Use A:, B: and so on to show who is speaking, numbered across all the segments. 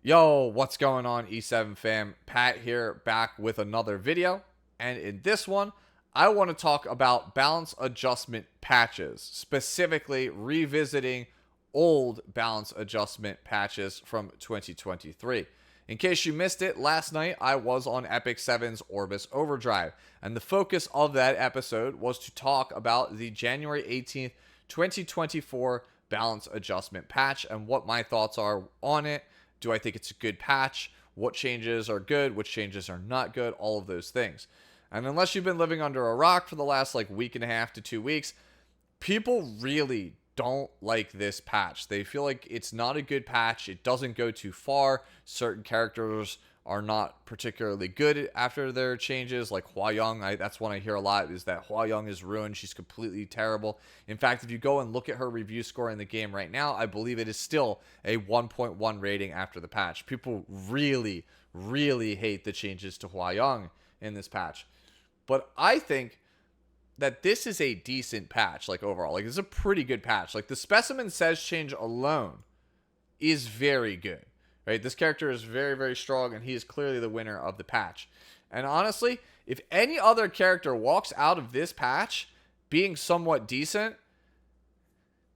A: Yo, what's going on, E7 fam? Pat here, back with another video. And in this one, I want to talk about balance adjustment patches, specifically revisiting old balance adjustment patches from 2023. In case you missed it, last night I was on Epic 7's Orbis Overdrive, and the focus of that episode was to talk about the January 18th, 2024 balance adjustment patch and what my thoughts are on it. Do I think it's a good patch? What changes are good? Which changes are not good? All of those things. And unless you've been living under a rock for the last week and a half to 2 weeks, people really don't like this patch. They feel like it's not a good patch. It doesn't go too far. Certain characters are not particularly good after their changes, like Hua Young. That's one I hear a lot, is that Hua Young is ruined. She's completely terrible. In fact, if you go and look at her review score in the game right now, I believe it is still a 1.1 rating after the patch. People really, really hate the changes to Hua Young in this patch. But I think that this is a decent patch, overall. It's a pretty good patch. The Specimen Says change alone is very good. Right, this character is very, very strong, and he is clearly the winner of the patch. And honestly, if any other character walks out of this patch being somewhat decent,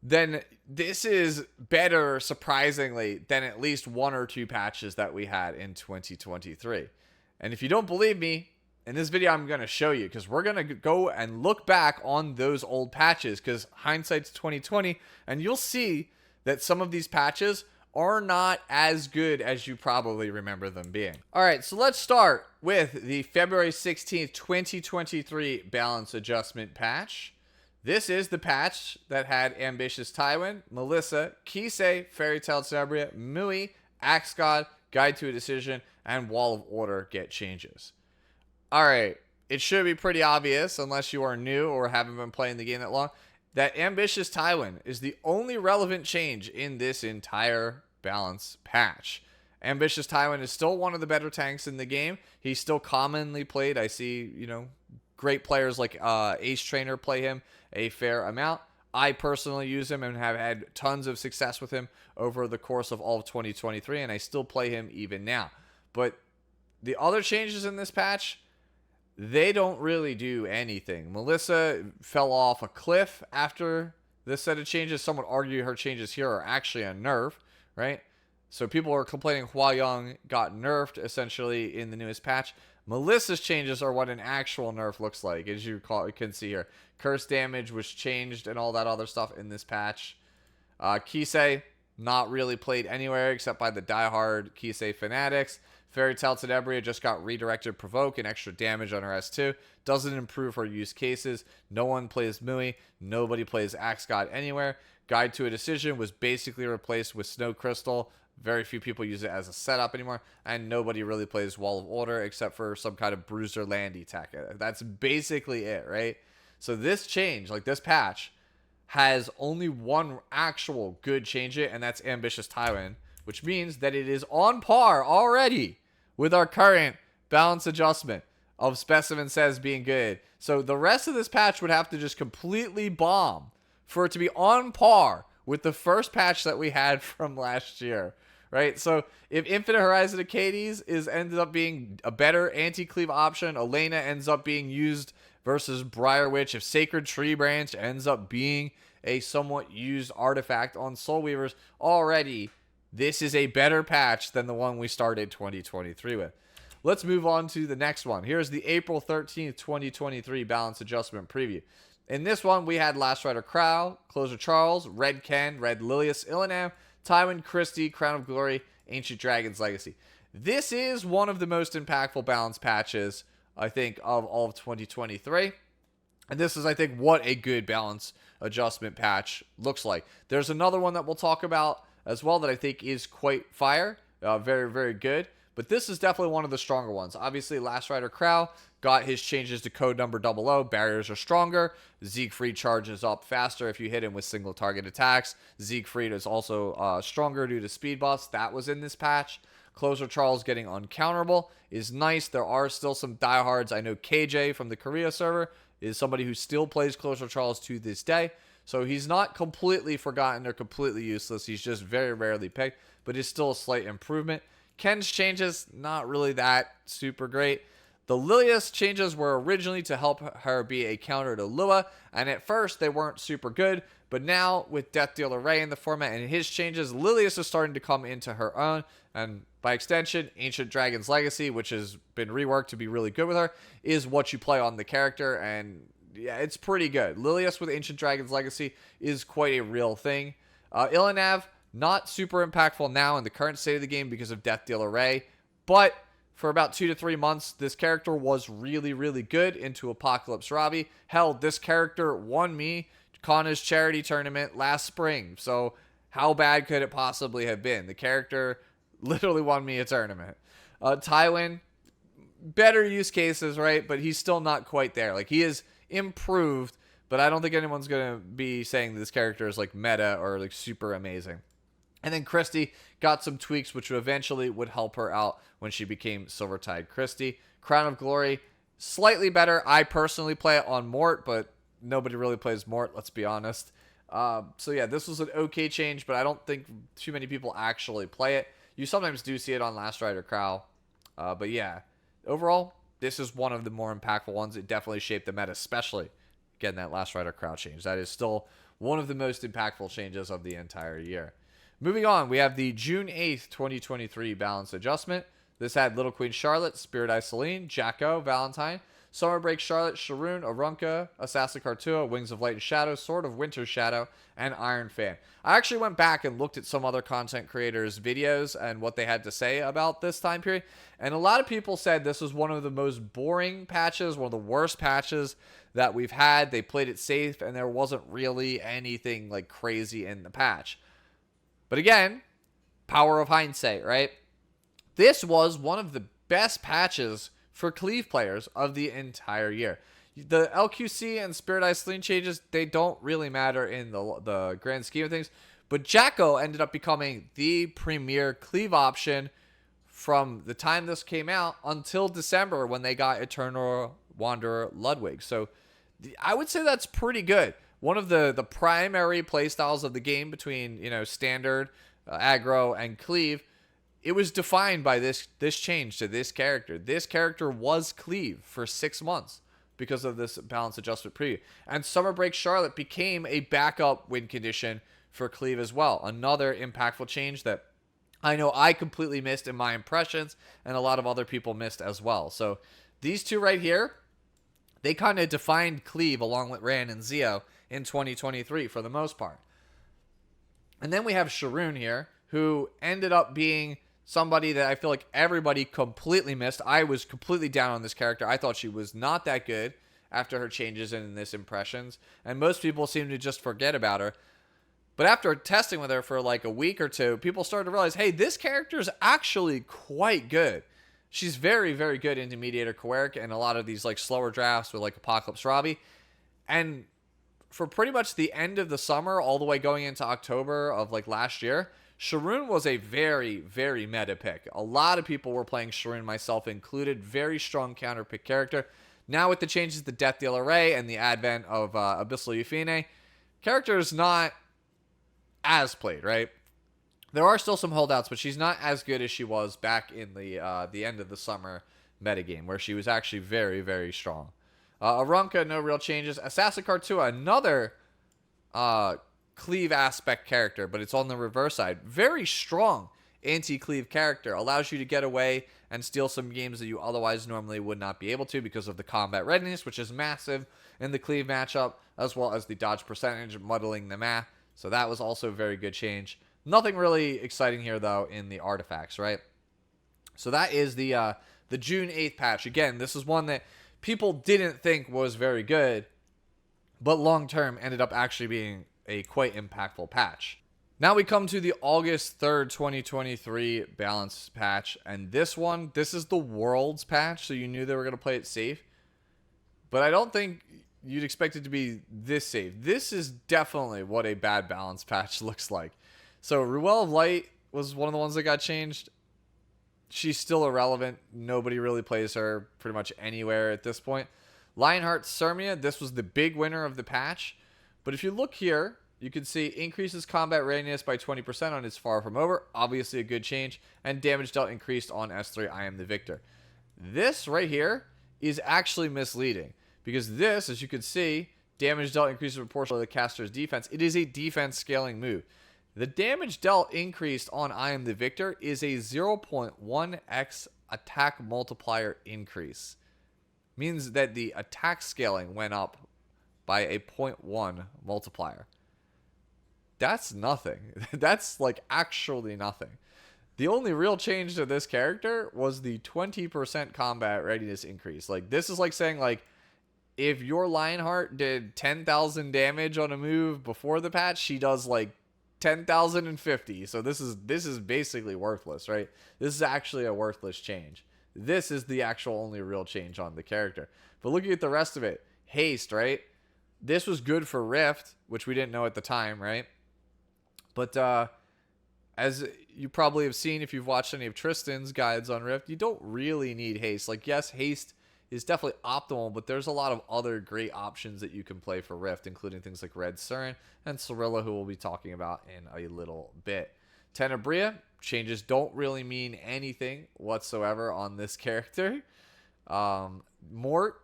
A: then this is better, surprisingly, than at least one or two patches that we had in 2023. And if you don't believe me, in this video I'm going to show you, because we're going to go and look back on those old patches, because hindsight's 2020, and you'll see that some of these patches are not as good as you probably remember them being. All right, so let's start with the February 16th, 2023 balance adjustment patch. This is the patch that had Ambitious Tywin, Melissa, Kisei, Fairy Tale Tenebria, Mui, Axe God, Guide to a Decision, and Wall of Order get changes. All right, it should be pretty obvious, unless you are new or haven't been playing the game that long, that Ambitious Tywin is the only relevant change in this entire balance patch. Ambitious Tywin is still one of the better tanks in the game. He's still commonly played. I see, great players like Ace Trainer play him a fair amount. I personally use him and have had tons of success with him over the course of all of 2023, and I still play him even now. But the other changes in this patch, they don't really do anything. Melissa fell off a cliff after this set of changes. Some would argue her changes here are actually a nerf, right? So people are complaining Hua Young got nerfed essentially in the newest patch. Melissa's changes are what an actual nerf looks like, as you can see here. Curse damage was changed and all that other stuff in this patch. Kisei, not really played anywhere except by the diehard Kisei fanatics. Fairy Tale Tenebria just got redirected Provoke and extra damage on her S2. Doesn't improve her use cases. No one plays Mui. Nobody plays Axe God anywhere. Guide to a Decision was basically replaced with Snow Crystal. Very few people use it as a setup anymore. And nobody really plays Wall of Order except for some kind of Bruiser Landy tech. That's basically it, right? So this change, this patch, has only one actual good change it, and that's Ambitious Tywin, which means that it is on par already with our current balance adjustment of Specimen Says being good. So the rest of this patch would have to just completely bomb for it to be on par with the first patch that we had from last year, right? So if Infinite Horizon Acades ended up being a better anti-cleave option, Elena ends up being used versus Briar Witch, if Sacred Tree Branch ends up being a somewhat used artifact on Soul Weavers, already this is a better patch than the one we started 2023 with. Let's move on to the next one. Here's the April 13th, 2023 balance adjustment preview. In this one, we had Last Rider Crow, Closer Charles, Red Ken, Red Lilius, Illinam, Tywin, Christie, Crown of Glory, Ancient Dragon's Legacy. This is one of the most impactful balance patches, I think, of all of 2023. And this is, I think, what a good balance adjustment patch looks like. There's another one that we'll talk about as well that I think is quite fire. Very, very good. But this is definitely one of the stronger ones. Obviously, Last Rider Crow got his changes to code number 00. Barriers are stronger. Siegfried charges up faster if you hit him with single target attacks. Siegfried is also stronger due to speed buffs. That was in this patch. Closer Charles getting uncounterable is nice. There are still some diehards. I know KJ from the Korea server is somebody who still plays Closer Charles to this day. So he's not completely forgotten or completely useless. He's just very rarely picked, but it's still a slight improvement. Ken's changes, not really that super great. The Lilia's changes were originally to help her be a counter to Lua, and at first they weren't super good, but now with Death Dealer Ray in the format and his changes, Lilius is starting to come into her own, and by extension, Ancient Dragon's Legacy, which has been reworked to be really good with her, is what you play on the character, and yeah, it's pretty good. Lilius with Ancient Dragon's Legacy is quite a real thing. Ilanav, not super impactful now in the current state of the game because of Death Dealer Ray, but for about 2 to 3 months, this character was really, really good into Apocalypse Robbie. Hell, this character won me Kana's charity tournament last spring. So how bad could it possibly have been? The character literally won me a tournament. Tywin, better use cases, right? But he's still not quite there. Like, he is improved, but I don't think anyone's going to be saying this character is like meta or like super amazing. And then Christy got some tweaks, which eventually would help her out when she became Silvertide Christy. Crown of Glory, slightly better. I personally play it on Mort, but nobody really plays Mort, let's be honest. So yeah, this was an okay change, but I don't think too many people actually play it. You sometimes do see it on Last Rider Crow. But yeah, overall, this is one of the more impactful ones. It definitely shaped the meta, especially getting that Last Rider Crow change. That is still one of the most impactful changes of the entire year. Moving on, we have the June 8th, 2023 balance adjustment. This had Little Queen Charlotte, Spirit Eye Celine, Jacko, Valentine, Summer Break Charlotte, Sharoon, Arunka, Assassin Kartua, Wings of Light and Shadow, Sword of Winter Shadow, and Iron Fan. I actually went back and looked at some other content creators' videos and what they had to say about this time period. And a lot of people said this was one of the most boring patches, one of the worst patches that we've had. They played it safe, and there wasn't really anything like crazy in the patch. But again, power of hindsight, right? This was one of the best patches for Cleave players of the entire year. The LQC and Spirit Eye Celine changes, they don't really matter in the grand scheme of things. But Jacko ended up becoming the premier Cleave option from the time this came out until December when they got Eternal Wanderer Ludwig. So I would say that's pretty good. One of the primary playstyles of the game between, standard, aggro, and cleave, it was defined by this change to this character. This character was cleave for 6 months because of this balance adjustment preview. And Summer Break Charlotte became a backup win condition for cleave as well. Another impactful change that I know I completely missed in my impressions and a lot of other people missed as well. So these two right here, they kind of defined cleave along with Ran and Zio in 2023 for the most part. And then we have Sharoon here, who ended up being somebody that I feel like everybody completely missed. I was completely down on this character. I thought she was not that good after her changes in this impressions, and most people seem to just forget about her. But after testing with her for like a week or two, people started to realize, hey, this character is actually quite good. She's very, very good into Mediator Quirk and a lot of these like slower drafts with like Apocalypse Robbie. And for pretty much the end of the summer, all the way going into October of like last year, Sharoon was a very, very meta pick. A lot of people were playing Sharoon, myself included. Very strong counter pick character. Now with the changes to Death Dealer Ray and the advent of Abyssal Euphine, character is not as played, right? There are still some holdouts, but she's not as good as she was back in the end of the summer metagame, where she was actually very, very strong. Arunka, no real changes. Assassin Kartua, another cleave aspect character, but it's on the reverse side. Very strong anti-cleave character. Allows you to get away and steal some games that you otherwise normally would not be able to because of the combat readiness, which is massive in the cleave matchup, as well as the dodge percentage, muddling the math. So that was also a very good change. Nothing really exciting here, though, in the artifacts, right? So that is the June 8th patch. Again, this is one that people didn't think was very good, but long-term ended up actually being a quite impactful patch. Now we come to the August 3rd, 2023 balance patch, and this is the Worlds patch, so you knew they were going to play it safe, but I don't think you'd expect it to be this safe. This is definitely what a bad balance patch looks like. So Ruel of Light was one of the ones that got changed. She's still irrelevant. Nobody really plays her pretty much anywhere at this point. Lionheart Sirmia, this was the big winner of the patch. But if you look here, You can see increases combat readiness by 20% on its Far From Over. Obviously a good change. And damage dealt increased on S3, I Am the Victor. This right here is actually misleading. Because this, as you can see, damage dealt increases proportional to the caster's defense. It is a defense scaling move. The damage dealt increased on I Am the Victor is a 0.1x attack multiplier increase. Means that the attack scaling went up by a 0.1 multiplier. That's nothing. That's like actually nothing. The only real change to this character was the 20% combat readiness increase. Like, this is like saying, like, if your Lionheart did 10,000 damage on a move before the patch, she does like 10,050. So this is basically worthless, right? This is actually a worthless change. This is the actual only real change on the character. But looking at the rest of it, haste, right? This was good for Rift, which we didn't know at the time, right? But as you probably have seen if you've watched any of Tristan's guides on Rift, you don't really need haste. Like, yes, haste is definitely optimal, but there's a lot of other great options that you can play for Rift, including things like Red Surin and Cirilla, who we'll be talking about in a little bit. Tenebria, changes don't really mean anything whatsoever on this character. Mort,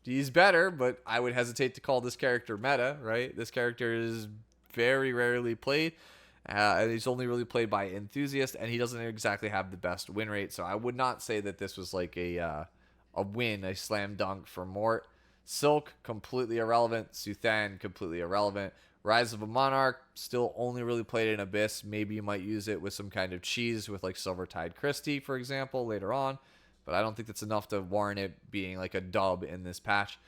A: he's better, but I would hesitate to call this character meta, right? This character is very rarely played. And he's only really played by enthusiasts, and he doesn't exactly have the best win rate. So I would not say that this was like a win, a slam dunk for Mort. Silk, completely irrelevant. Suthan, completely irrelevant. Rise of a Monarch, still only really played in Abyss. Maybe you might use it with some kind of cheese with like Silvertide Christie, for example, later on. But I don't think that's enough to warrant it being like a dub in this patch.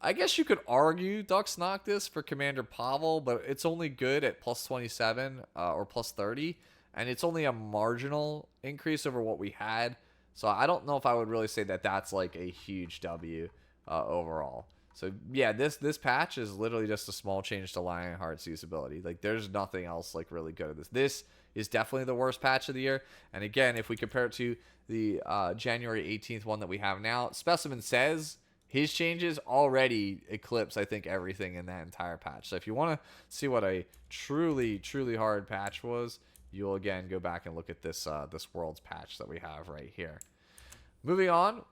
A: I guess you could argue Dux Noctis for Commander Pavel, but it's only good at plus 27 or plus 30, and it's only a marginal increase over what we had. So I don't know if I would really say that that's like a huge W overall. So yeah, this patch is literally just a small change to Lionheart's usability. Like, there's nothing else like really good at this. This is definitely the worst patch of the year. And again, if we compare it to the January 18th one that we have now, Specimen says his changes already eclipse, I think, everything in that entire patch. So if you want to see what a truly, truly hard patch was, you'll again go back and look at this this Worlds patch that we have right here. Moving on,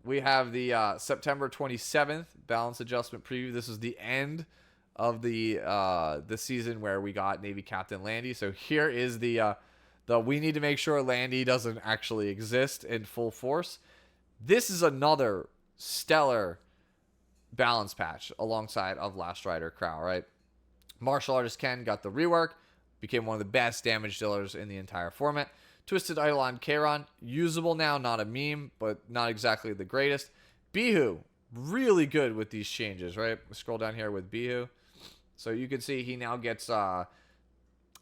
A: we have the September 27th balance adjustment preview. This is the end of the season where we got Navy Captain Landy. So here is the we need to make sure Landy doesn't actually exist in full force. This is another stellar balance patch alongside of Last Rider Crow, right? Martial Artist Ken got the rework, became one of the best damage dealers in the entire format. Twisted Eidolon Kairon, usable now, not a meme, but not exactly the greatest. Bihu, really good with these changes, right? Scroll down here with Bihu. So you can see he now gets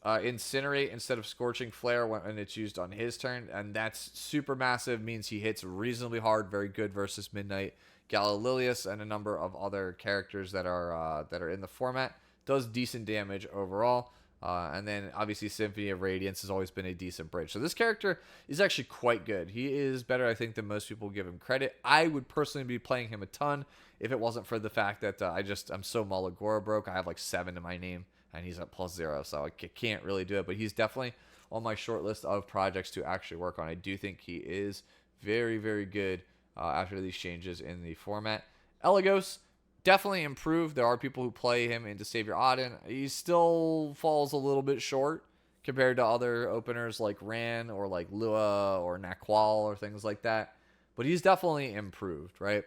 A: Incinerate instead of Scorching Flare when it's used on his turn, and that's super massive, means he hits reasonably hard, very good versus Midnight, Galililius, and a number of other characters that are in the format. Does decent damage overall. And then obviously Symphony of Radiance has always been a decent bridge. So this character is actually quite good. He is better, I think, than most people give him credit. I would personally be playing him a ton if it wasn't for the fact that I'm so Malagora broke. I have like 7 to my name, and he's at +0, so I can't really do it. But he's definitely on my short list of projects to actually work on. I do think he is very, very good after these changes in the format. Elagos, definitely improved. There are people who play him into Savior Auden. He still falls a little bit short compared to other openers like Ran or like Lua or Naqual or things like that. But he's definitely improved, right?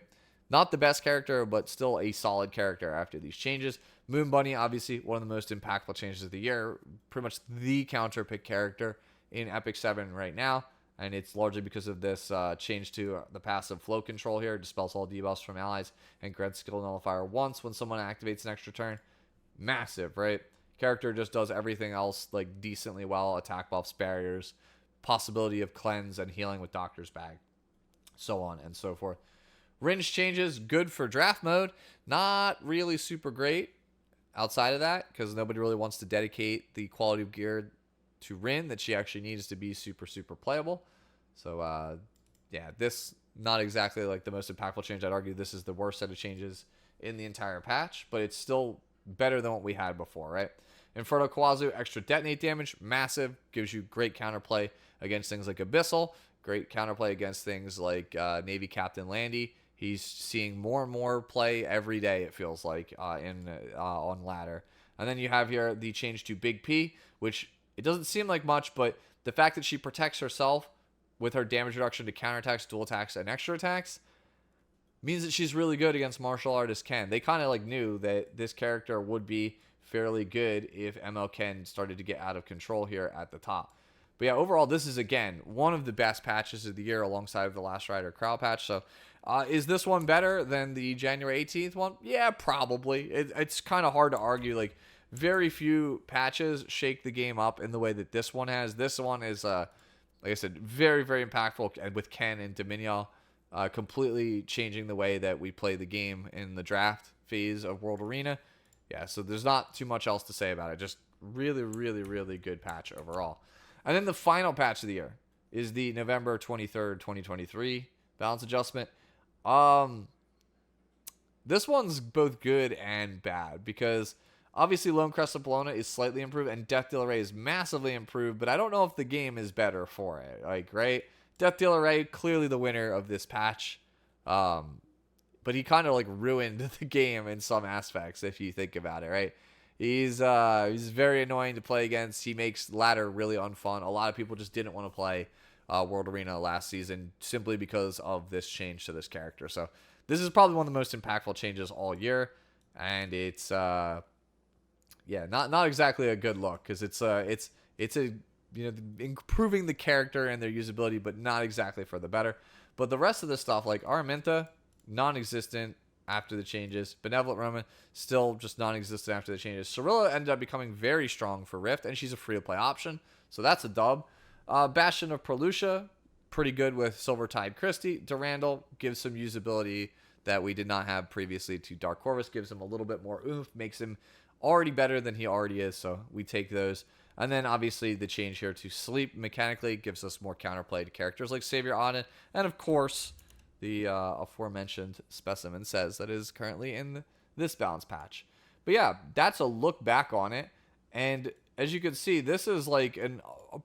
A: Not the best character, but still a solid character after these changes. Moon Bunny, obviously, one of the most impactful changes of the year. Pretty much the counter pick character in Epic 7 right now. And it's largely because of this change to the passive flow control here. Dispels all debuffs from allies and grants skill nullifier once when someone activates an extra turn. Massive, right? Character just does everything else like decently well. Attack buffs, barriers, possibility of cleanse and healing with Doctor's Bag, so on and so forth. Ringe changes, good for draft mode. Not really super great outside of that, because nobody really wants to dedicate the quality of gear to Rin that she actually needs to be super, super playable. So, yeah, this not exactly like the most impactful change. I'd argue this is the worst set of changes in the entire patch, but it's still better than what we had before, right? Inferno Kawazu, extra detonate damage, massive, gives you great counterplay against things like Abyssal, great counterplay against things like Navy Captain Landy. He's seeing more and more play every day, it feels like, on ladder. And then you have here the change to Big P, which it doesn't seem like much, but the fact that she protects herself with her damage reduction to counterattacks, dual attacks, and extra attacks means that she's really good against martial artist Ken. They kind of like knew that this character would be fairly good if ML Ken started to get out of control here at the top. But yeah, overall, this is, again, one of the best patches of the year alongside the Last Rider Crowd patch. So is this one better than the January 18th one? Yeah, probably. It's kind of hard to argue. Like, very few patches shake the game up in the way that this one has. This one is, like I said, very, very impactful, and with Ken and Dominion completely changing the way that we play the game in the draft phase of World Arena. Yeah, so there's not too much else to say about it. Just really, really, really good patch overall. And then the final patch of the year is the November 23rd, 2023 balance adjustment. This one's both good and bad because obviously Lone Crest of Bologna is slightly improved and Death Dealer Ray is massively improved, but I don't know if the game is better for it. Like, right? Death Dealer Ray, clearly the winner of this patch. But he kind of like ruined the game in some aspects if you think about it, right? He's very annoying to play against. He makes ladder really unfun. A lot of people just didn't want to play World Arena last season simply because of this change to this character. So this is probably one of the most impactful changes all year, and it's not exactly a good look because it's improving the character and their usability, but not exactly for the better. But the rest of the stuff, like Araminta, non-existent after the changes. Benevolent Roman, still just non-existent after the changes. Cirilla ended up becoming very strong for Rift, and she's a free-to-play option, so that's a dub. Bastion of Perlucia, pretty good with Silvertide Christie. Durandal gives some usability that we did not have previously to Dark Corvus, gives him a little bit more oomph, makes him already better than he already is, so we take those. And then obviously the change here to Sleep mechanically gives us more counterplay to characters like Savior Auden, and of course the aforementioned Specimen says that is currently in this balance patch. But yeah, that's a look back on it, and as you can see, this is like a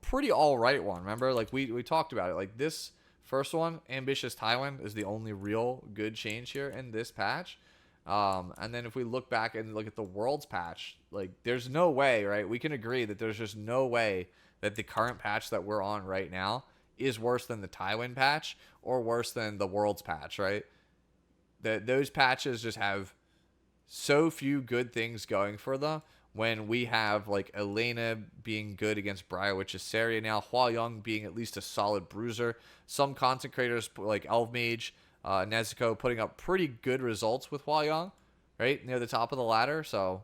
A: pretty alright one. Remember, like we talked about it, like this first one, Ambitious Tywin, is the only real good change here in this patch. And then if we look back and look at the Worlds patch, like there's no way, right? We can agree that there's just no way that the current patch that we're on right now is worse than the Tywin patch or worse than the Worlds patch, right? Those patches just have so few good things going for them. When we have like Elena being good against Briar Witch's Saria now, Hua Young being at least a solid bruiser, some consecrators like Elvmage, Nezuko putting up pretty good results with Hua Young, right near the top of the ladder. So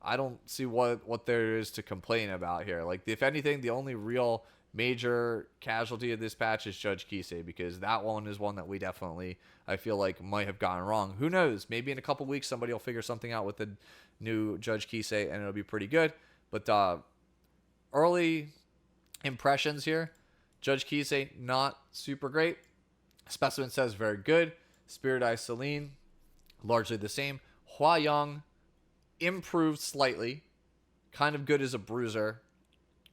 A: I don't see what there is to complain about here. Like, if anything, the only real major casualty of this patch is Judge Kisei, because that one is one that we definitely, I feel like, might have gotten wrong. Who knows? Maybe in a couple weeks somebody will figure something out with the new Judge Kisei and it'll be pretty good. But early impressions here, Judge Kisei not super great. Specimen says very good. Spirit Eye Celine, largely the same. Hua Young improved slightly, kind of good as a bruiser.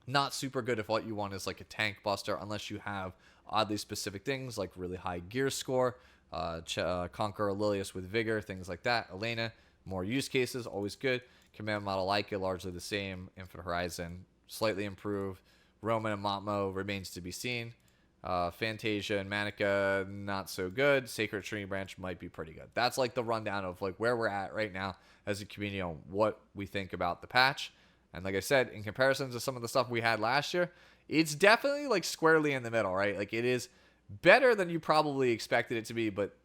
A: Not super good if what you want is like a tank buster, unless you have oddly specific things like really high gear score, Conquer Lilius with vigor, things like that. Elena, more use cases, always good. Command Model Laika, largely the same. Infinite Horizon, slightly improved. Roman and Matmo remains to be seen. Fantasia and Manica, not so good. Sacred Tree Branch might be pretty good. That's like the rundown of like where we're at right now as a community on what we think about the patch. And like I said, in comparison to some of the stuff we had last year, it's definitely like squarely in the middle, right? Like, it is better than you probably expected it to be, but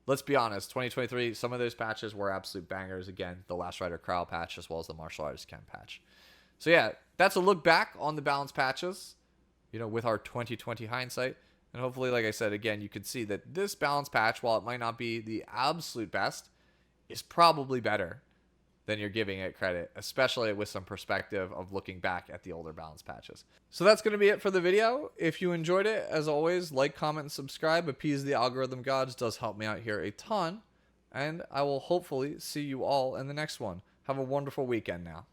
A: let's be honest, 2023, some of those patches were absolute bangers. Again, the Last Rider Crowd patch as well as the Martial Artist Camp patch. So yeah, that's a look back on the balance patches, with our 2020 hindsight. And hopefully, like I said, again, you can see that this balance patch, while it might not be the absolute best, is probably better than you're giving it credit, especially with some perspective of looking back at the older balance patches. So that's going to be it for the video. If you enjoyed it, as always, like, comment, and subscribe. Appease the algorithm gods does help me out here a ton. And I will hopefully see you all in the next one. Have a wonderful weekend now.